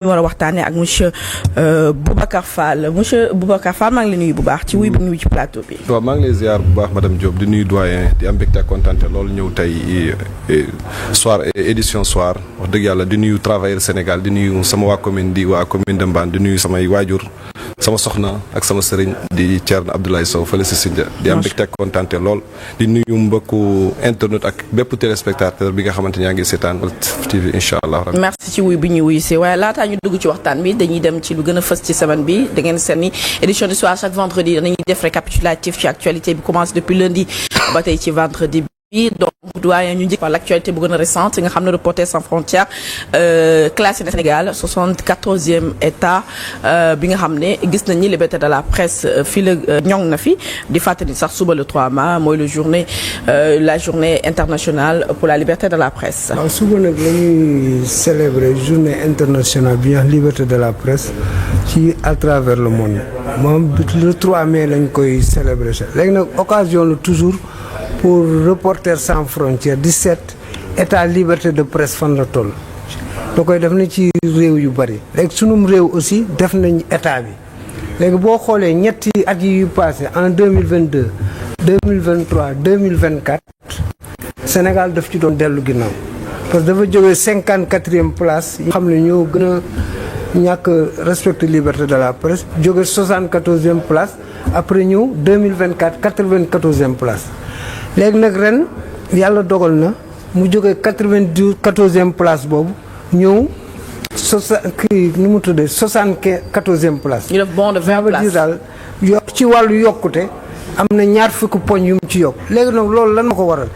war a waxtaanee ak monsieur Boubacar Fall maa ngi lay nuyu bu baax ci wuy bu nuyu ci plateau bi. waaw maa ngi lay ziar bu baax madame Diop di nuyu doyen di am mbégte ak kontaante loolu ñëw tey soir édition soir wax dëgg yàlla di nuyu travailleur Sénégal di nuyu sama waa commune de Mbane di nuyu samay waajur sama soxna ak sama sëriñ di Thierno Abdoulaye Sow fële si Sindia di am mbégte ak kontaante lool di nuyu mbokku internet ak bépp téléspectateur bi nga xamante ni yaa ngi seetaan TV incha allah. merci ci wuy bi ñu wuyu si waaye laataa ñu dugg ci waxtaan bi dañuy dem ci lu gën a fës ci semaine bi da ngeen seen ni édition du soir chaque vendredi danañuy def récapitulatif ci actualité bi commence depuis lundi ba tey ci vendredi bi donc doyen ñu njëkk l'actualité bu gën a récente nga xam ne Reporters sans frontières classé na Sénégal 74e état bi nga xam ne gis nañ ni liberté de la presse fii la ñoŋ na fi di fàttali sax suba le 3 mars mooy la journée internationale pour la liberté de la presse. waaw suba nag la ñuy célébrer journée internationale bi ñuy wax liberté de la presse ci à travers le monde moom le 3 mai lañ koy célébrer léegi nag occasion la toujours. pour Reporters sans frontières 17 état liberté de presse fan la toll da koy def na ci réew yu bari léegi sunum réew aussi def nañ état bi léegi boo xoolee ñetti at yi passé en 2022 2023 2024 Sénégal daf ci doon dellu ginnaaw parce que dafa jógee 54e place yi xam ne ñoo gën a ñàkk respecter liberté de la presse jóge 74e place après ñëw 2024 94e place léegi nag ren yàlla dogal na mu jógee 94e place boobu ñëw nu mu tuddee 74e place. ñu def bond de 20 places daal ci wàllu yokkute am na ñaar fukki poñ yu mu ci yokk. léegi nag loolu lan ma ko waral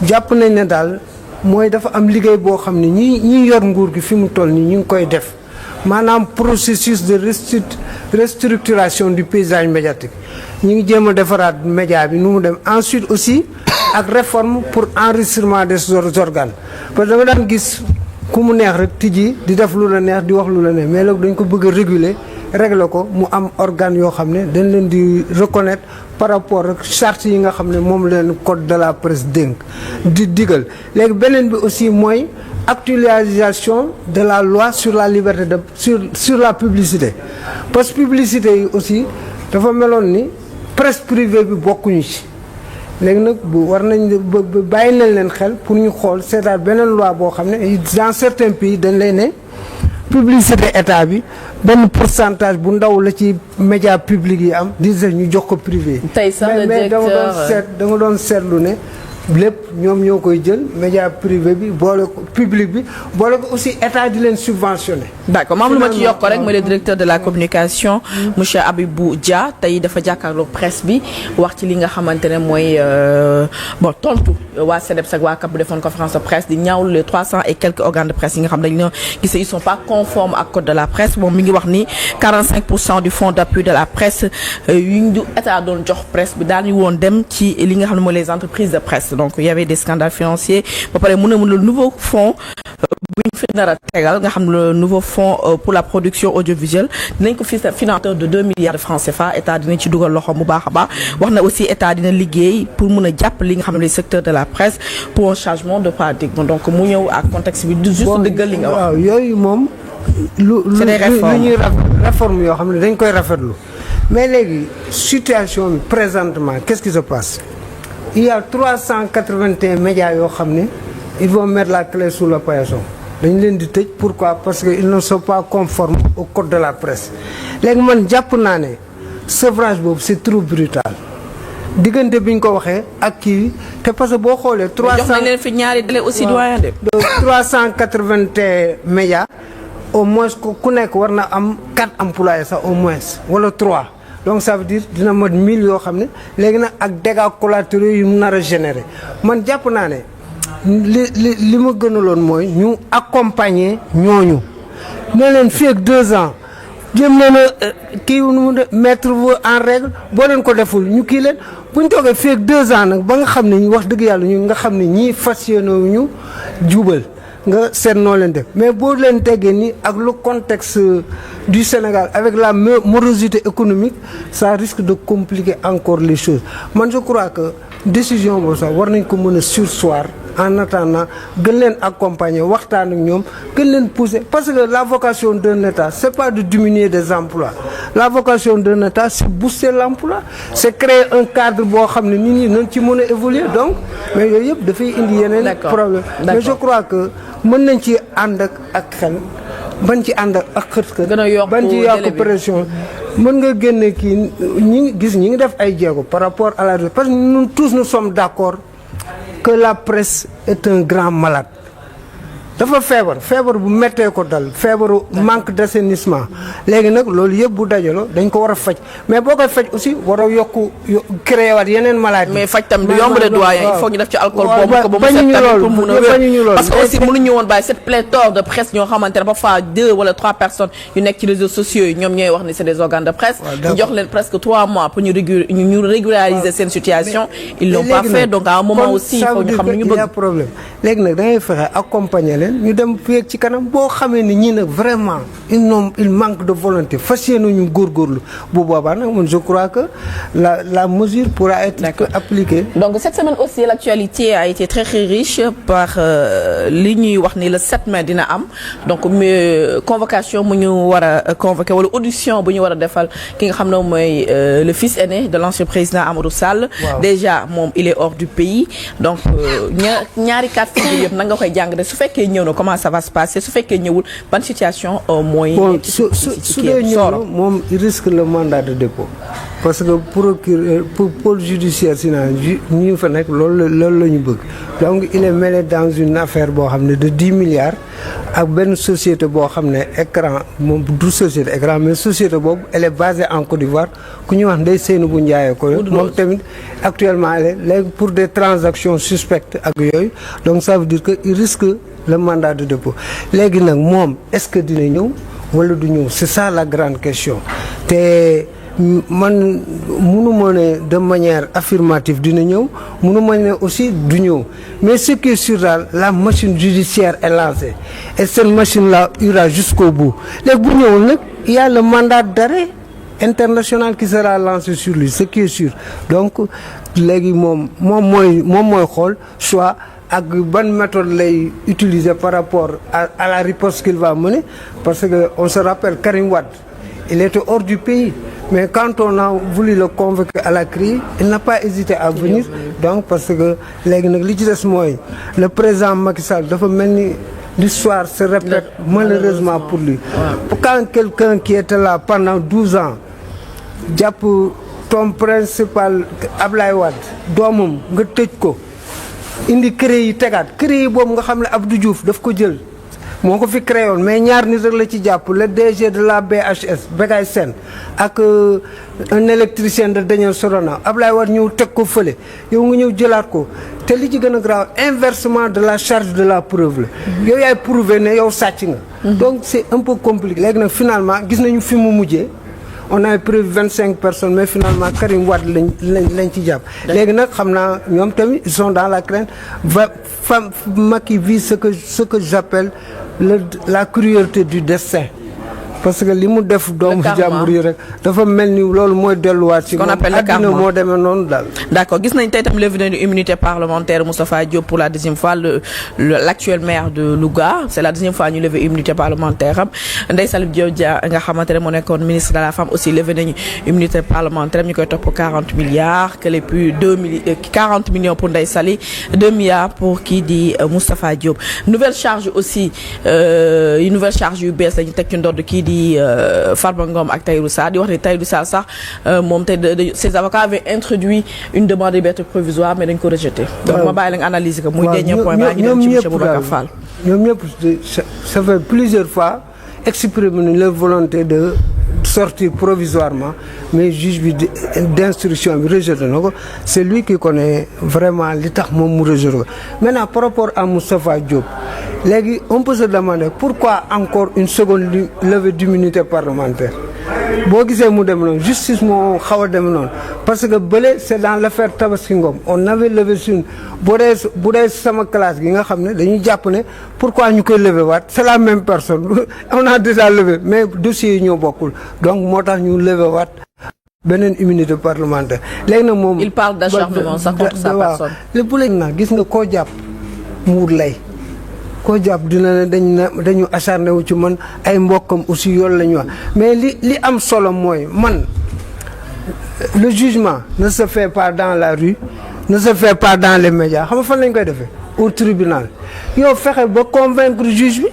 jàpp nañ ne daal mooy dafa am liggéey boo xam ne ñi yor nguur gi fi mu toll nii ñu ngi koy def maanaam processus de restructuration du paysage médiatique. ñu ngi jéem a defaraat média bi nu mu dem ensuite aussi ak réforme pour enregistrement des organes parce que dama daan gis ku mu neex rek tijji di def lu la neex di wax lu la neex mais léegi dañ ko bëgg a régler ko mu am organe yoo xam ne dañ leen di reconnaître par rapport ak charte yi nga xam ne moom leen code de la presse dénk di digal léegi beneen bi aussi mooy actualisation de la loi sur la liberté de sur la publicité parce que publicité yi aussi dafa meloon ni presse privée bi bokkuñu ci léegi nag bu war nañ bàyyi nañ leen xel pour ñu xool seetaat beneen loi boo xam ne dans certains pays dañ lay ne publicité état bi benn pourcentage bu ndaw la ci média public yi am di ñu jox ko privé yi. tey sax le directeur da nga doon seetlu ne lépp ñoom ñoo koy jël média privé bi boole ko public bi boole ko aussi état di leen subventionné. d'accord maam lu ma ci yokk rek mooy le directeur de la communication monsieur Abibou Dia tey dafa jàkkaarloo presse bi wax ci li nga xamante ne mooy bon tontu waa CDEPS ak waa CAP bu defoon conférence de presse di ñaawlu les 300 et quelques organes de presse yi nga xam dañu gis ils sont pas conformes ak code de la presse moom mi ngi wax ni 45% du fonds d'appui de la presse yu ñu état doon jox presse bi daañu woon dem ci li nga xam ne mooy les entreprises de presse. donc il y avait des scandales financiers ba pare mu ne le nouveau fonds bu ñu fi nar a tegal nga xam ne le nouveau fonds pour la production audiovisuelle dinañ ko financeur de 2 milliards de francs CFA état dina ci dugal loxo bu baax a baax wax na aussi état dina liggéey pour mun a jàpp li nga xam ne le secteur de la presse pour un changement de paradigme donc mu ñëw ak contexte bi du juste dëggal li nga wax. waaw yooyu moom. lu ñuy réforme yoo xam ne dañ koy rafetlu mais léegi situation bi présentement qu'est-ce qui se passe. il y a 381 médias yoo xam ne ils vont mettre la clé sous le paillasson dañ leen di tëj pourquoi parce que ils ne sont pas conformes au code de la presse léegi man jàpp naa ne sevrage boobu c'est trop brutal diggante bi ñu ko waxee ak kii te parce que boo xoolee. 300 jox nañ leen fi ñaari délai aussi doyen de. 381 médias au moins ku nekk war na am 4 employés sax au moins wala 3. donc ça veut dire dina mot 1000 yoo xam ne léegi nag ak dégâts collatéraux yu mu nar a générer man jàpp naa ne li ma gënaloon mooy ñu accompagner ñooñu ne leen fii ak 2 ans jéem leen a kii mettre en règle boo leen ko deful ñu kii leen bu ñu toogee fii ak 2 ans nag ba nga xam ne wax dëgg yàlla ñu nga xam ne ñii fas yéene ñu jubal nga seet noo leen def mais boo leen teggee nii ak le contexte du Sénégal avec la morosité économique ça risque de compliquer encore les choses man je crois que décision boobu sax war nañ ko mën a surseoir en attendant gën leen accompagner waxtaan ak ñoom gën leen pousser parce que la vocation d'un État c'est pas de diminuer des emplois la vocation d'un État c'est booster l'emploi c'est créer un cadre boo xam ne nit ñi nañ ci mën a évoluer donc mais yooyu yëpp dafay indi yeneen problème mais je crois que mën nañ ci ànd ak xel bañ ci ànd ak xët-xët bañ ci yokk pression mën nga génne kii ñi ngi def ay jéego par rapport à la parce que nous tous nous sommes d'accord que la presse est un grand malade dafa feebar bu méttee ko dal feebaru manque d'assainissement léegi nag loolu yëpp bu dajaloo dañ ko war a faj mais boo koy faj aussi war a créer waat yeneen maladie mais faj tam du yomb de doyen il faut ñu def ci alcool boobu ko ba mu set tamit pour mun a parce que aussi mënuñu woon bàyyi cette pléthore de presse ñoo xamante ne parfois 2 wala 3 personnes yu nekk ci réseaux sociaux yi ñoom ñooy wax ni c'est des organes de presse ñu jox leen presque 3 mois pour ñu régulariser seen situation ils l'ont pas fait donc à un moment aussi il faut ñu xam ne ñu bëgg. il y a problème léegi nag da ngay fexe accompagner leen ñu dem fii ci kanam boo xamee ni ñii nag vraiment il manque de volonté fas yéene ñu góorgóorlu bu boobaa nag man je crois que la mesure pourra être appliquée. Donc cette semaine aussi l'actualité a été très riche par li ñuy wax ni le 7 mai dina am donc convocation mu ñu war a convoquer wala audition bu ñu war a defal ki nga xam ne mooy le fils aîné de l'ancien président Amadou Sall. Déjà moom il est hors du pays donc ñaari cas figure yëpp na nga koy jàng de su fekkee ñëw na comment ça va se passer su fekkee ñëwul ban situation mooy. bon su dee ñëw na moom il risque le mandat de dépôt parce que procureur pôle judiciaire si naan ñu fa nekk loolu la ñu bëgg donc il est mêlé dans une affaire boo xam ne de 10 milliards ak benn société boo xam ne écran moom du société écran mais société boobu elle est basée en Côte d'Ivoire ku ñuy wax Ndeye Seynabou Ndiaye ko moom tamit actuellement léegi pour des transactions suspectes ak yooyu donc ça veut dire que il risque le mandat de dépôt léegi nag moom est-ce que dina ñëw wala du ñëw c'est ça la grande question te man munu ma ne de manière affirmative dina ñëw munu ma ne aussi du ñëw mais ce qui est sûr daal la machine judiciaire est lancée et cette machine là ira jusqu'au bout léegi bu ñëwul nag il y a le mandat d'arrêt international qui sera lancé sur lui ce qui est sûr donc léegi moom mooy xool soit ak ban méthode lay utiliser par rapport à la riposte qu'il va mener parce que on se rappelle Karim Wade il était hors du pays mais quand on a voulu le convoquer à la CREI il n'a pas hésité à venir donc parce que léegi nag li ci des mooy le président Macky Sall dafa mel ni l'histoire se répète malheureusement pour lui quand quelqu'un qui était là pendant 12 ans jàpp ton principal Ablaye Wade doomam nga tëj ko indi CREI yi tegaat CREI yi boobu nga xam ne Abdou Diouf daf ko jël moo ko fi créé woon mais ñaar nit rek la ci jàpp le DG de la BHS Bekay Sène ak un électricien de Daniel Sorano Ablaye Wade ñëw teg ko fële yow nga ñëw jëlaat ko te li ci gën a grave inversement de la charge de la preuve la yow yaay prouvé ne yow sàcc nga donc c'est un peu compliqué léegi nag finalement gis nañu fi mu mujjee on a prévu 25 personnes mais finalement Karim Wade lañ ci jàpp léegi nag xam naa ñoom tamit ils sont dans la crainte Macky vit ce que j'appelle la cruauté du destin parce que li mu def doomu jàmbur yi rek dafa mel ni loolu mooy delluwaat ci moom àddina moo demee noonu daal. D'accord gis nañ tey tam levée de l'immunité parlementaire Moustapha Diop pour la deuxième fois l'actuel maire de Louga c'est la deuxième fois ñu lever immunité parlementaire am Ndeye Saly Diop Dia nga xamante ne moo nekkoon ministre de la femme aussi levé nañu immunité parlementaire ñu koy topp 40 milliards que les plus 40 millions pour Ndeye Saly 2 milliards pour kii di Moustapha Diop nouvelle charge aussi une nouvelle charge yu bees lañu teg ci ndodd kii di Farba Ngom ak Tahirou Sarr di wax ne Tahirou Sarr sax moom tey ses avocats avaient introduit une demande de liberté provisoire mais dañ ko rejeté. donc ma bàyyi la nga analyser ko muy dernier point baa ngi dem ci monsieur Boubacar Fall. ñoom ñëpp ça fait plusieurs fois exprimer leur volonté de sortir provisoirement mais juge bi d'instruction bi rejeté na ko c'est lui qui connaît vraiment li tax moom mu rejeté ko maintenant par rapport à Moustapha Diop léegi on peut se demander pourquoi encore une seconde levée d'immunité parlementaire boo gisee mu dem noonu justice moo xaw a dem noonu parce que bële c'est dans l'affaire Tabaski Ngom on avait levé suñu bu dee sama classe gi nga xam ne dañuy jàpp ne pourquoi ñu koy lever waat c'est la même personne on a déjà levé mais dossiers yi ñoo bokkul donc moo tax ñu lever waat beneen immunité parlementaire léegi nag moom il parle d'acharnement sax contre sa personne lépp léegi nag gis nga koo jàpp muur lay koo jàpp dina ne dañu acharné wu ci man ay mbokkam aussi yoolu la ñu wax mais li am solo mooy man le jugement ne se fait pas dans la rue ne se fait pas dans les médias xam nga fan lañ koy defee au tribunal yow fexe ba convaincre juge bi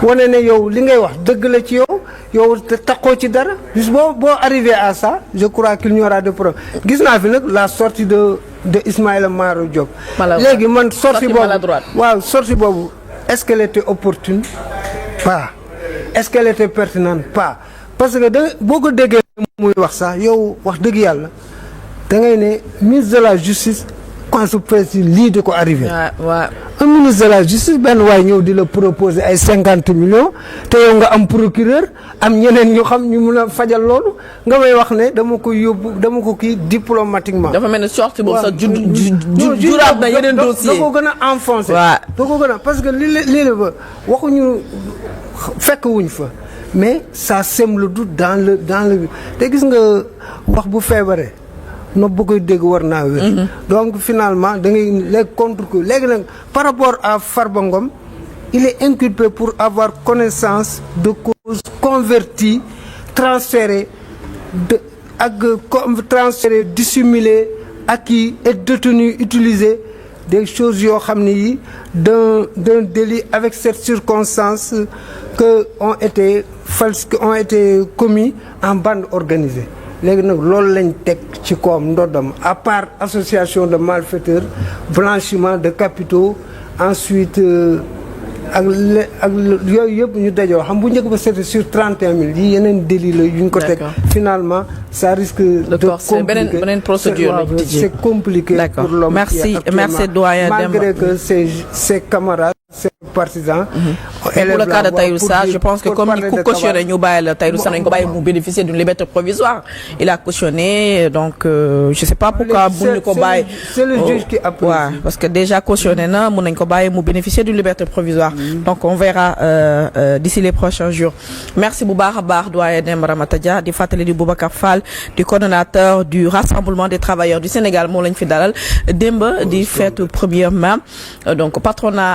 wane ne yow li ngay wax dëgg la ci yow te taxoo ci dara bis boo arrivé à ça je crois qu'il y aura de problèmes gis naa fi nag la sortie de Ismaïla Madior Diop léegi man sortie boobu est-ce qu'elle était opportune pas est-ce qu'elle était pertinente pas parce que boo ko déggee muy wax sax yow wax dëgg yàlla da ngay ne ministre de la justice quand su précise lii di ko arrivé un ministre de la justice benn waay ñëw di la proposer ay 50 millions te yow nga am procureur am ñeneen ñu xam ñu mun a fajal loolu nga may wax ne dama ko kii diplomatiquement. dafa mel ni sortie boobu sax juraat na yeneen dossier da ko gën a enfoncé. da ko gën a parce que lii la ba waxuñu fekk wuñ fa mais ça sème le doute dans le te gis nga wax bu feebaree. nopp bu koy dégg war naa wér. donc finalement da ngay léegi contre que léegi nag par rapport à Farba Ngom il est inculpé pour avoir connaissance de cause convertie transférée dissimulée acquis et détenu utilisé des choses yoo xam ne yi d'un délit avec cette circonstance que ont été commis en bande organisée. léegi nag loolu lañ teg ci koom ndoddam à part association de malfaiteurs blanchiment de capitaux ensuite ak yooyu yëpp ñu dajoo xam bu njëkk ba c'était sur 31 000 yi yeneen délit la yu ñu ko teg finalement ça risque de compliquer beneen procédure c'est compliqué pour l'homme merci doyen Demba malgré que ses camarades ses partisans pour le cas de Tahirou Sarr je pense que comme ni ku cautionné ñu bàyyi la Tahirou Sarr nañu ko bàyyi mu bénéficier d'une liberté provisoire il a cautionné donc je sais pas pourquoi buñ ñu ko bàyyi c'est le juge qui apprécie parce que déjà cautionné na mun nañ ko bàyyi mu bénéficier d'une liberté provisoire donc on verra d'ici les prochains jours merci bu baax a baax doyen Demba Ramata Dia di fàttali di Boubacar Fall du coordonnateur du Rassemblement des travailleurs du Sénégal moo lañ fi dalal Demba di fête 1er mai donc patronat